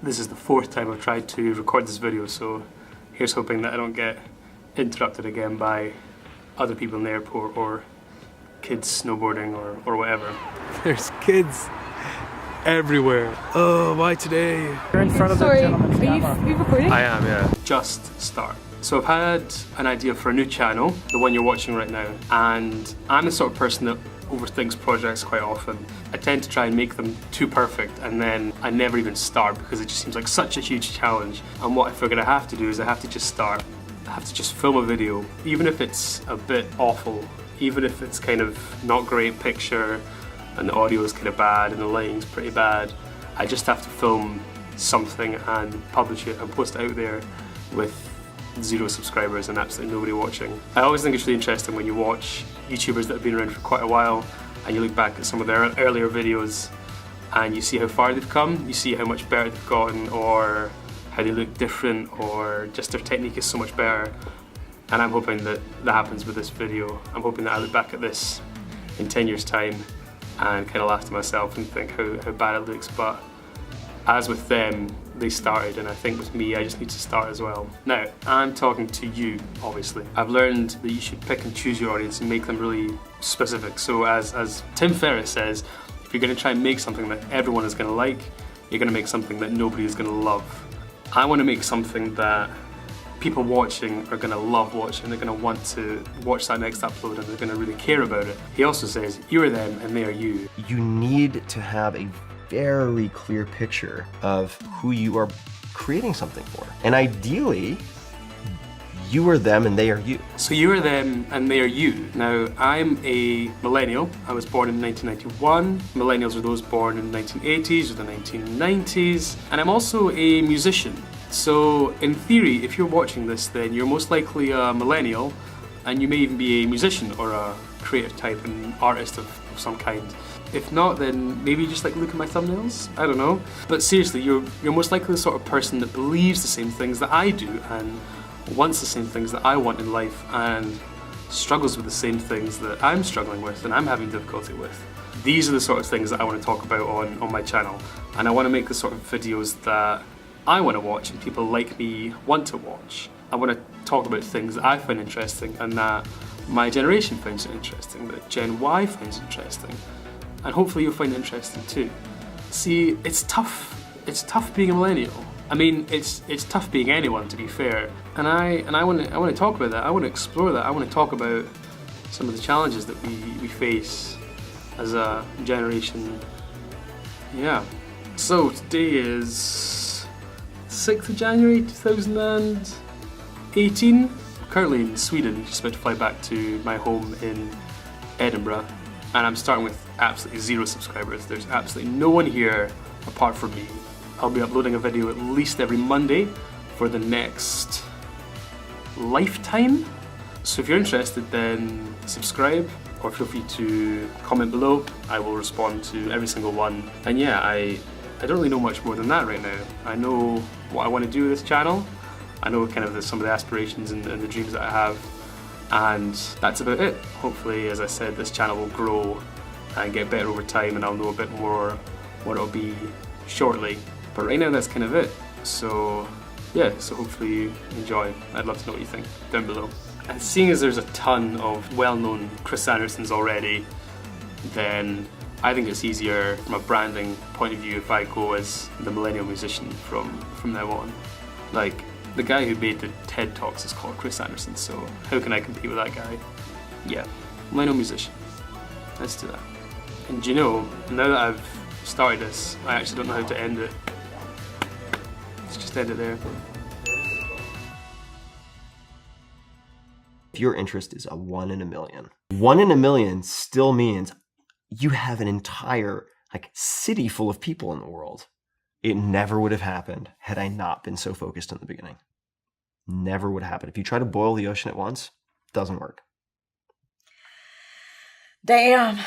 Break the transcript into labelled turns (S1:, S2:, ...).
S1: This is the 4th time I've tried to record this video, so here's hoping that I don't get interrupted again by other people in the airport or kids snowboarding or whatever. There's kids everywhere. Oh, why today?
S2: You're in front of the gentleman's camera. Are you recording?
S1: I am, yeah. Just start. So I've had an idea for a new channel, the one you're watching right now, and I'm the sort of person that overthinks projects quite often. I tend to try and make them too perfect, and then I never even start because it just seems like such a huge challenge. And what I figured I have to do is I have to just start. I have to just film a video, even if it's a bit awful, even if it's kind of not great picture and the audio is kind of bad and the lighting's pretty bad. I just have to film something and publish it and post it out there with 0 subscribers and absolutely nobody watching. I always think it's really interesting when you watch YouTubers that have been around for quite a while and you look back at some of their earlier videos and you see how far they've come, you see how much better they've gotten, or how they look different, or just their technique is so much better. And I'm hoping that that happens with this video. I'm hoping that I look back at this in 10 years time and kind of laugh to myself and think how bad it looks. But as with them, they started, and I think with me, I just need to start as well. Now, I'm talking to you, obviously. I've learned that you should pick and choose your audience and make them really specific. So as Tim Ferriss says, if you're gonna try and make something that everyone is gonna like, you're gonna make something that nobody is gonna love. I wanna make something that people watching are gonna love watching, they're gonna want to watch that next upload and they're gonna really care about it. He also says, you are them and they are you.
S3: You need to have a very clear picture of who you are creating something for. And ideally, you are them and they are you.
S1: So you are them and they are you. Now, I'm a millennial. I was born in 1991. Millennials are those born in the 1980s or the 1990s. And I'm also a musician. So in theory, if you're watching this, then you're most likely a millennial, and you may even be a musician or a creative type, an artist of some kind. If not, then maybe just like look at my thumbnails, I don't know. But seriously, you're most likely the sort of person that believes the same things that I do and wants the same things that I want in life and struggles with the same things that I'm struggling with and I'm having difficulty with. These are the sort of things that I want to talk about on my channel, and I want to make the sort of videos that I want to watch and people like me want to watch. I want to talk about things that I find interesting and that my generation finds interesting, that Gen Y finds interesting. And hopefully you'll find it interesting too. See, it's tough being a millennial. I mean, it's tough being anyone, to be fair. And I want to talk about that. I want to explore that. I want to talk about some of the challenges that we face as a generation. Yeah. So today is 6th of January 2018. I'm currently in Sweden, just about to fly back to my home in Edinburgh. And I'm starting with absolutely 0 subscribers. There's absolutely no one here apart from me. I'll be uploading a video at least every Monday for the next lifetime. So if you're interested, then subscribe or feel free to comment below. I will respond to every single one. And yeah, I don't really know much more than that right now. I know what I want to do with this channel. I know kind of some of the aspirations and the dreams that I have. And that's about it. Hopefully, as I said, this channel will grow and get better over time, and I'll know a bit more what it'll be shortly. But right now, that's kind of it. So yeah, so hopefully you enjoy. I'd love to know what you think down below. And seeing as there's a ton of well-known Chris Andersons already, then I think it's easier from a branding point of view if I go as the Millennial Musician from now on. Like, the guy who made the TED Talks is called Chris Anderson, so how can I compete with that guy? Yeah, Millennial Musician. Let's do that. And you know, now that I've started this, I actually don't know how to end it. Let's just end it there.
S3: If your interest is a 1 in a million, 1 in a million still means you have an entire city full of people in the world. It never would have happened had I not been so focused in the beginning. Never would happen. If you try to boil the ocean at once, it doesn't work.
S2: Damn.